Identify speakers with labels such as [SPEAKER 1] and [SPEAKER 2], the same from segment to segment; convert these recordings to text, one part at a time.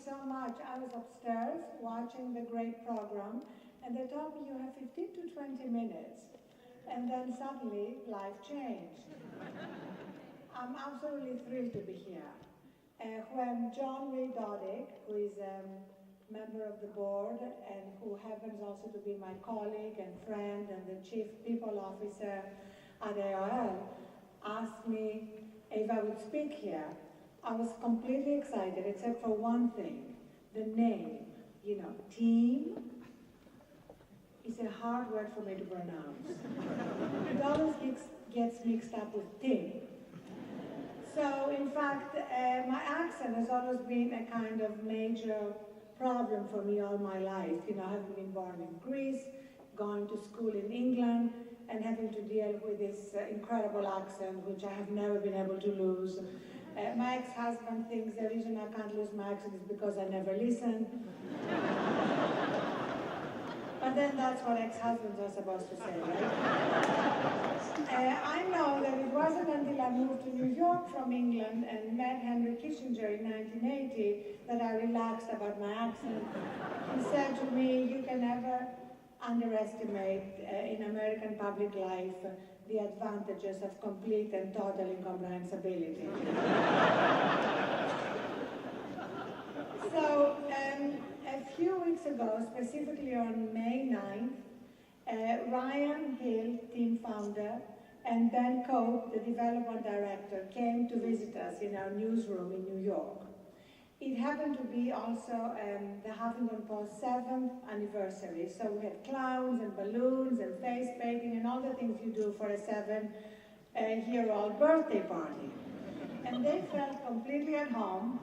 [SPEAKER 1] so much. I was upstairs watching the great program, and they told me you have 15 to 20 minutes. And then suddenly, life changed. I'm absolutely thrilled to be here. When John Ray Doddick, who is a member of the board and who happens also to be my colleague and friend and the chief people officer at AOL, asked me if I would speak here, I was completely excited except for one thing, the name. You know, team is a hard word for me to pronounce. It always gets mixed up with Tim. So, in fact, my accent has always been a kind of major problem for me all my life. You know, having been born in Greece, going to school in England, and having to deal with this incredible accent, which I have never been able to lose. My ex-husband thinks the reason I can't lose my accent is because I never listen. But then that's what ex-husbands are supposed to say, right? I know that it wasn't until I moved to New York from England and met Henry Kissinger in 1980 that I relaxed about my accent. He said to me, you can never underestimate in American public life the advantages of complete and total incomprehensibility. So, a few weeks ago, specifically on May 9th, Ryan Hill, team founder, and Ben Cope, the development director, came to visit us in our newsroom in New York. It happened to be also the Huffington Post's 7th anniversary, so we had clowns and balloons and face painting and all the things you do for a 7-year-old birthday party. And they felt completely at home.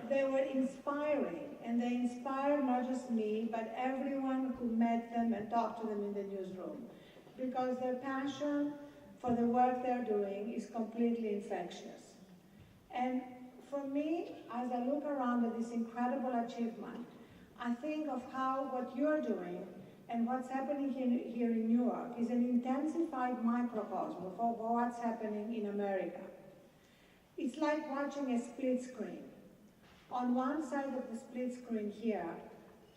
[SPEAKER 1] They were inspiring, and they inspired not just me, but everyone who met them and talked to them in the newsroom, because their passion for the work they're doing is completely infectious. And for me, as I look around at this incredible achievement, I think of how what you're doing and what's happening here in New York is an intensified microcosm of what's happening in America. It's like watching a split screen. On one side of the split screen here,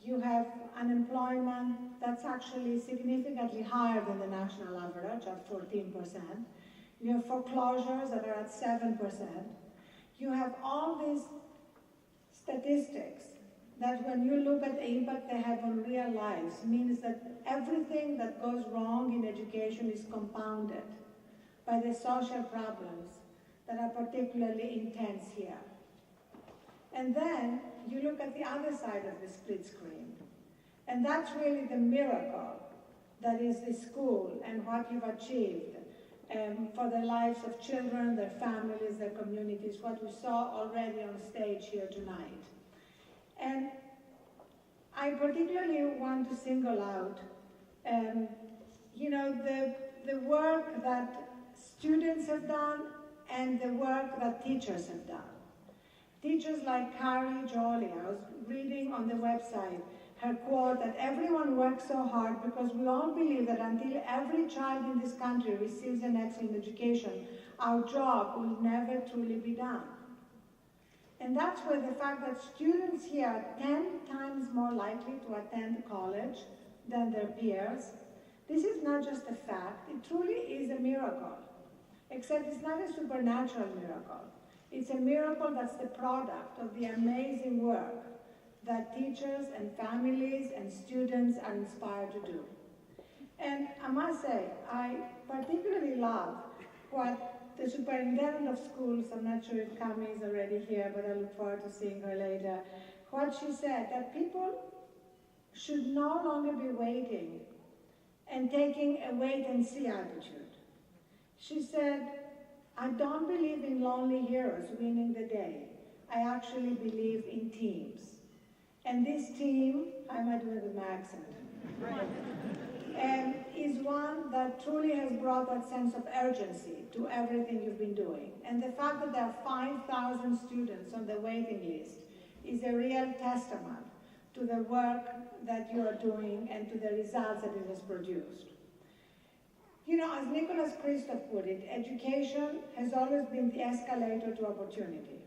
[SPEAKER 1] you have unemployment that's actually significantly higher than the national average at 14%. You have foreclosures that are at 7%. You have all these statistics that when you look at the impact they have on real lives means that everything that goes wrong in education is compounded by the social problems that are particularly intense here. And then you look at the other side of the split screen, and that's really the miracle that is the school and what you've achieved for the lives of children, their families, their communities, what we saw already on stage here tonight. And I particularly want to single out, you know, the work that students have done and the work that teachers have done. Teachers like Carrie Jolie, I was reading on the website her quote that everyone works so hard because we all believe that until every child in this country receives an excellent education, our job will never truly be done. And that's where the fact that students here are 10 times more likely to attend college than their peers, this is not just a fact, it truly is a miracle. Except it's not a supernatural miracle. It's a miracle that's the product of the amazing work that teachers and families and students are inspired to do. And I must say, I particularly love what the superintendent of schools, I'm not sure if Kami is already here, but I look forward to seeing her later, what she said, that people should no longer be waiting and taking a wait-and-see attitude. She said, I don't believe in lonely heroes winning the day. I actually believe in teams. And this team, how am I doing with my accent? Is one that truly has brought that sense of urgency to everything you've been doing. And the fact that there are 5,000 students on the waiting list is a real testament to the work that you are doing and to the results that it has produced. You know, as Nicholas Kristof put it, education has always been the escalator to opportunity.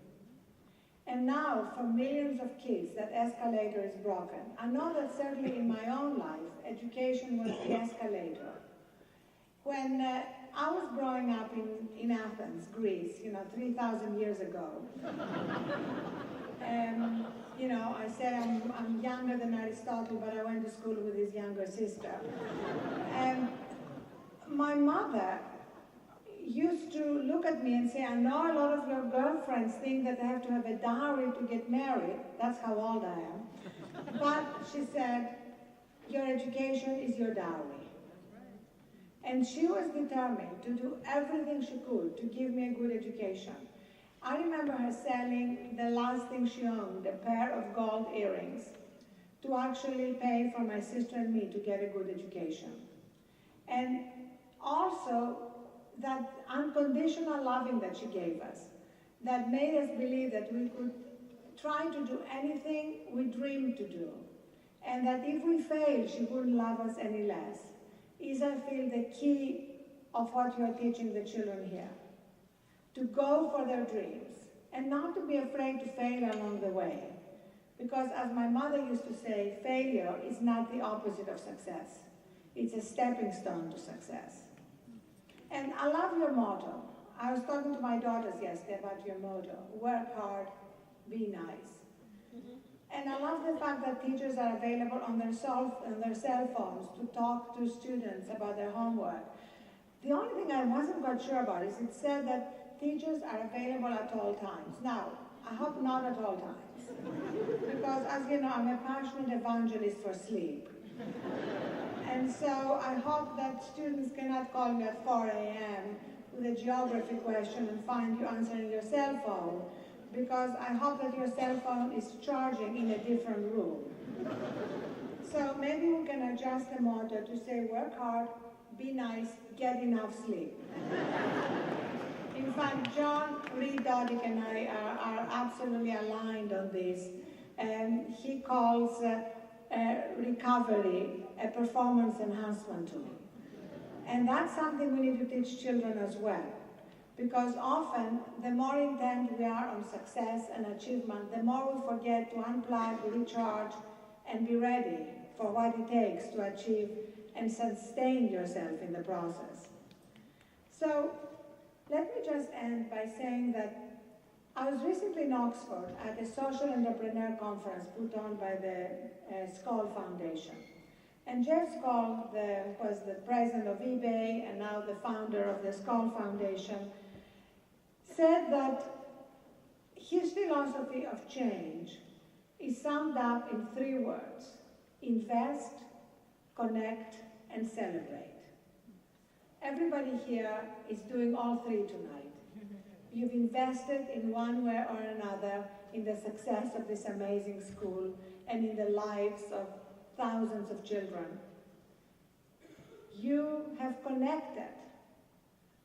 [SPEAKER 1] And now, for millions of kids, that escalator is broken. I know that certainly in my own life, education was the escalator. When I was growing up in Athens, Greece, 3,000 years ago, I say I'm younger than Aristotle, but I went to school with his younger sister. My mother used to look at me and say, I know a lot of your girlfriends think that they have to have a dowry to get married. That's how old I am. But she said, your education is your dowry. And she was determined to do everything she could to give me a good education. I remember her selling the last thing she owned, a pair of gold earrings, to actually pay for my sister and me to get a good education. And also, that unconditional loving that she gave us, that made us believe that we could try to do anything we dreamed to do, and that if we failed, she wouldn't love us any less, is, I feel, the key of what you're teaching the children here. To go for their dreams, and not to be afraid to fail along the way. Because as my mother used to say, failure is not the opposite of success. It's a stepping stone to success. And I love your motto. I was talking to my daughters yesterday about your motto, work hard, be nice. And I love the fact that teachers are available on their cell phones to talk to students about their homework. The only thing I wasn't quite sure about is it said that teachers are available at all times. Now, I hope not at all times. Because as you know, I'm a passionate evangelist for sleep. And so I hope that students cannot call me at 4 a.m. with a geography question and find you answering your cell phone, because I hope that your cell phone is charging in a different room. So maybe we can adjust the motto to say, work hard, be nice, get enough sleep. In fact, John Reed Dodick and I are absolutely aligned on this. And he calls recovery a performance enhancement tool. And that's something we need to teach children as well. Because often, the more intent we are on success and achievement, the more we forget to unplug, recharge, and be ready for what it takes to achieve and sustain yourself in the process. So, let me just end by saying that I was recently in Oxford at a social entrepreneur conference put on by the Skoll Foundation. And Jeff Skoll was the president of eBay and now the founder of the Skoll Foundation, said that his philosophy of change is summed up in 3 words: invest, connect, and celebrate. Everybody here is doing all 3 tonight. You've invested in one way or another in the success of this amazing school and in the lives of thousands of children. You have connected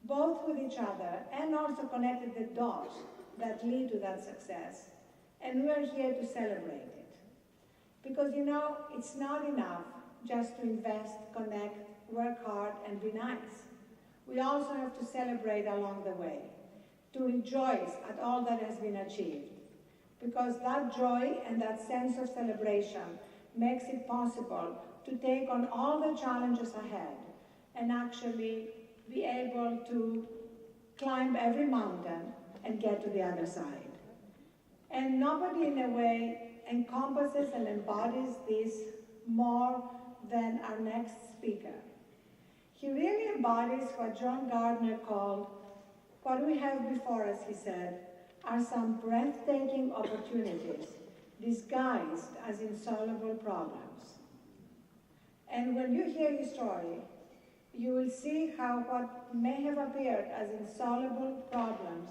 [SPEAKER 1] both with each other and also connected the dots that lead to that success. And we're here to celebrate it. Because it's not enough just to invest, connect, work hard, and be nice. We also have to celebrate along the way, to rejoice at all that has been achieved. Because that joy and that sense of celebration makes it possible to take on all the challenges ahead and actually be able to climb every mountain and get to the other side. And nobody, in a way, encompasses and embodies this more than our next speaker. He really embodies what John Gardner called, what we have before us, he said, are some breathtaking opportunities disguised as insoluble problems. And when you hear his story, you will see how what may have appeared as insoluble problems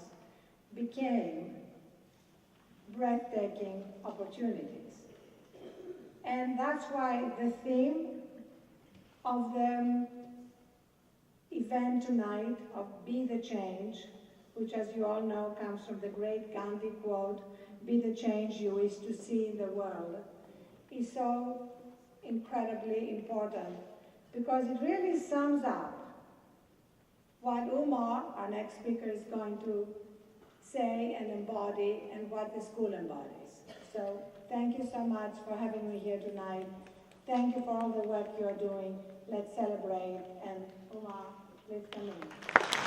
[SPEAKER 1] became breathtaking opportunities. And that's why the theme of the event tonight of Be the Change, which, as you all know, comes from the great Gandhi quote, "Be the change you wish to see in the world," is so incredibly important, because it really sums up what Umar, our next speaker, is going to say and embody and what the school embodies. So thank you so much for having me here tonight. Thank you for all the work you're doing. Let's celebrate, and Uma, please come in.